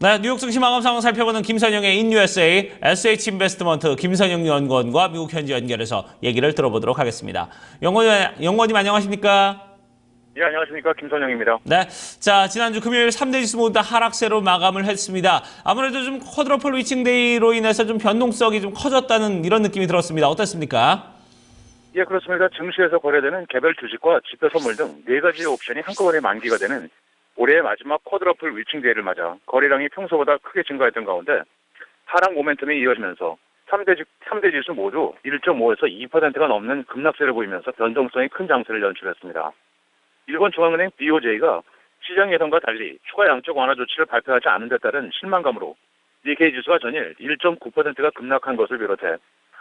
네, 뉴욕 증시 마감 상황 살펴보는 김선영의 인USA SH인베스트먼트 김선영 연구원과 미국 현지 연결해서 얘기를 들어보도록 하겠습니다. 연구원님 안녕하십니까? 예, 안녕하십니까. 김선영입니다. 네, 자 지난주 금요일 3대 지수 모두 다 하락세로 마감을 했습니다. 아무래도 좀 쿼드러플 위칭데이로 인해서 좀 변동성이 좀 커졌다는 이런 느낌이 들었습니다. 어떻습니까? 예, 그렇습니다. 증시에서 거래되는 개별 주식과 지표 선물 등 4가지의 옵션이 한꺼번에 만기가 되는 올해의 마지막 쿼드러플 위칭데이를 맞아 거래량이 평소보다 크게 증가했던 가운데 하락 모멘텀이 이어지면서 3대 지수 모두 1.5에서 2%가 넘는 급락세를 보이면서 변동성이 큰 장세를 연출했습니다. 일본 중앙은행 BOJ가 시장 예상과 달리 추가 양적 완화 조치를 발표하지 않은 데 따른 실망감으로 니케이 지수가 전일 1.9%가 급락한 것을 비롯해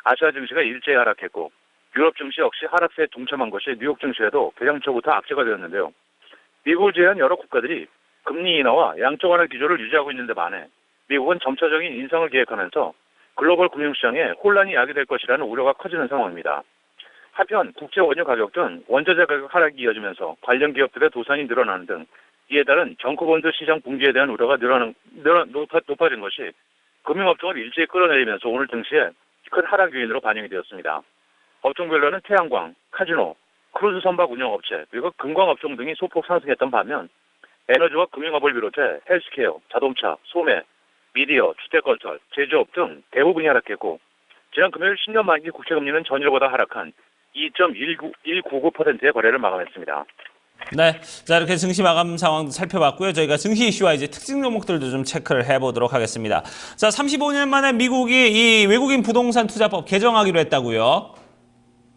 아시아 증시가 일제히 하락했고 유럽 증시 역시 하락세에 동참한 것이 뉴욕 증시에도 개장 초부터 악재가 되었는데요. 미국을 제외한 여러 국가들이 금리 인하와 양적 완화 기조를 유지하고 있는 데 반해 미국은 점차적인 인상을 계획하면서 글로벌 금융시장에 혼란이 야기될 것이라는 우려가 커지는 상황입니다. 한편 국제 원유 가격 등 원자재 가격 하락이 이어지면서 관련 기업들의 도산이 늘어나는 등 이에 따른 정크본드 시장 붕괴에 대한 우려가 높아진 것이 금융업종을 일제히 끌어내리면서 오늘 증시에 큰 하락 요인으로 반영이 되었습니다. 업종별로는 태양광, 카지노, 크루즈 선박 운영업체, 그리고 금광업종 등이 소폭 상승했던 반면 에너지와 금융업을 비롯해 헬스케어, 자동차, 소매, 미디어, 주택건설, 제조업 등 대부분이 하락했고 지난 금요일 10년 만기 국채금리는 전일보다 하락한 2.199%의 거래를 마감했습니다. 네, 자 이렇게 증시 마감 상황 살펴봤고요. 저희가 증시 이슈와 이제 특징 종목들도 좀 체크를 해보도록 하겠습니다. 자, 35년 만에 미국이 이 외국인 부동산 투자법 개정하기로 했다고요?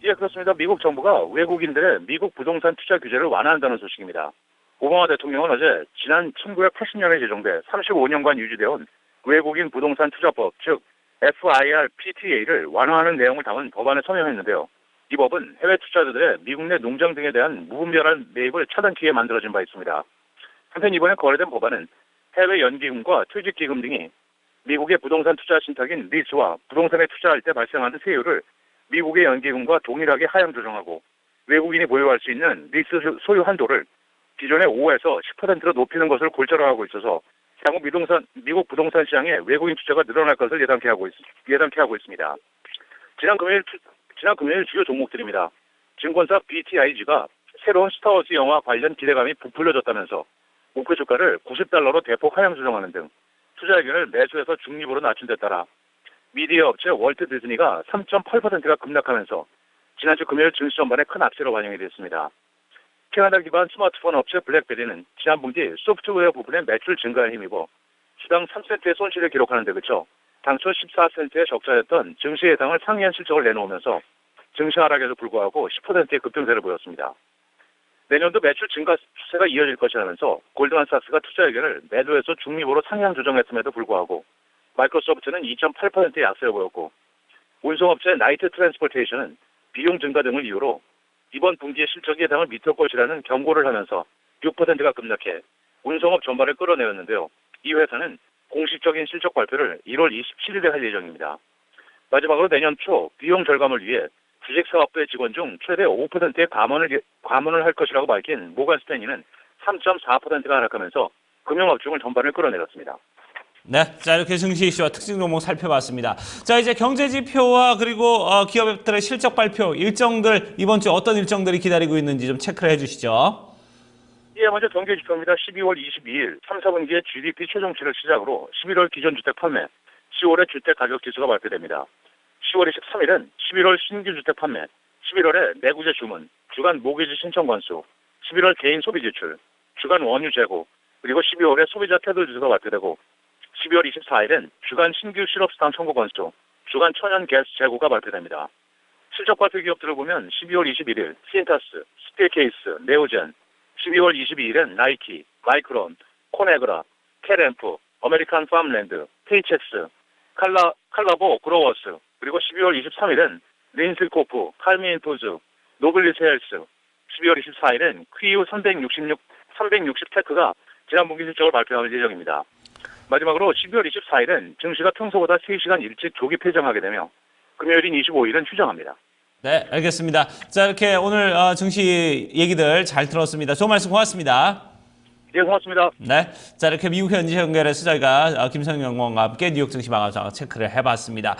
예, 그렇습니다. 미국 정부가 외국인들의 미국 부동산 투자 규제를 완화한다는 소식입니다. 오바마 대통령은 어제 지난 1980년에 제정돼 35년간 유지되어 온 외국인 부동산 투자법, 즉 FIRPTA를 완화하는 내용을 담은 법안에 서명했는데요. 이 법은 해외 투자자들의 미국 내 농장 등에 대한 무분별한 매입을 차단하기 위해 만들어진 바 있습니다. 한편 이번에 거래된 법안은 해외 연기금과 퇴직기금 등이 미국의 부동산 투자 신탁인 리츠와 부동산에 투자할 때 발생하는 세율을 미국의 연기금과 동일하게 하향 조정하고 외국인이 보유할 수 있는 리츠 소유 한도를 기존의 5에서 10%로 높이는 것을 골자로 하고 있어서 향후 미국 부동산 시장에 외국인 투자가 늘어날 것을 예상케 하고 있습니다. 지난 금요일 주요 종목들입니다. 증권사 BTIG가 새로운 스타워즈 영화 관련 기대감이 부풀려졌다면서 목표 주가를 $90로 대폭 하향 조정하는 등 투자 의견을 매수해서 중립으로 낮춘 데 따라 미디어 업체 월트 디즈니가 3.8%가 급락하면서 지난주 금요일 증시 전반에 큰 악재로 반영이 됐습니다. 캐나다 기반 스마트폰 업체 블랙베리는 지난 분기 소프트웨어 부분의 매출 증가에 힘입어 주당 3센트의 손실을 기록하는 데 그쳐 당초 14센트의 적자였던 증시 예상을 상회한 실적을 내놓으면서 증시 하락에도 불구하고 10%의 급등세를 보였습니다. 내년도 매출 증가 추세가 이어질 것이라면서 골드만삭스가 투자 의견을 매도해서 중립으로 상향 조정했음에도 불구하고 마이크로소프트는 2.8%의 약세를 보였고 운송업체 나이트 트랜스포테이션은 비용 증가 등을 이유로 이번 분기의 실적이 예상을 밑을 것이라는 경고를 하면서 6%가 급락해 운송업 전반을 끌어내었는데요. 이 회사는 공식적인 실적 발표를 1월 27일에 할 예정입니다. 마지막으로 내년 초 비용 절감을 위해 주식사업부의 직원 중 최대 5%의 감원을 할 것이라고 밝힌 모건 스탠리는 3.4%가 하락하면서 금융업종을 전반을 끌어내렸습니다. 네, 자 이렇게 증시 이슈와 특징 종목 살펴봤습니다. 자 이제 경제 지표와 그리고 기업들의 실적 발표 일정들 이번 주 어떤 일정들이 기다리고 있는지 좀 체크를 해주시죠. 예, 먼저 경제 지표입니다. 12월 22일 3, 4분기의 GDP 최종치를 시작으로 11월 기존주택 판매, 10월의 주택 가격 지수가 발표됩니다. 10월 23일은 11월 신규 주택 판매, 11월의 내구재 주문, 주간 모기지 신청 건수, 11월 개인 소비 지출, 주간 원유 재고, 그리고 12월의 소비자 태도 지수가 발표되고 12월 24일은 주간 신규 실업수당 청구 건수, 주간 천연 가스 재고가 발표됩니다. 실적 발표 기업들을 보면 12월 21일 신타스, 스틸케이스, 네오젠, 12월 22일은 나이키, 마이크론, 코네그라, 캐램프, 아메리칸 팜랜드, KHX, 칼라보 그로워스, 그리고 12월 23일은 린슬코프, 칼미인푸즈, 노블리스 헬스, 12월 24일은 퀴유 360 테크가 지난 분기 실적을 발표할 예정입니다. 마지막으로 12월 24일은 증시가 평소보다 3시간 일찍 조기 폐정하게 되며 금요일인 25일은 휴정합니다. 네, 알겠습니다. 자 이렇게 오늘 증시 얘기들 잘 들었습니다. 좋은 말씀 고맙습니다. 예, 고맙습니다. 네. 자, 이렇게 미국 현지 연결해서 저희가 김성영 연구원과 함께 뉴욕 증시 마감 상황 체크를 해봤습니다.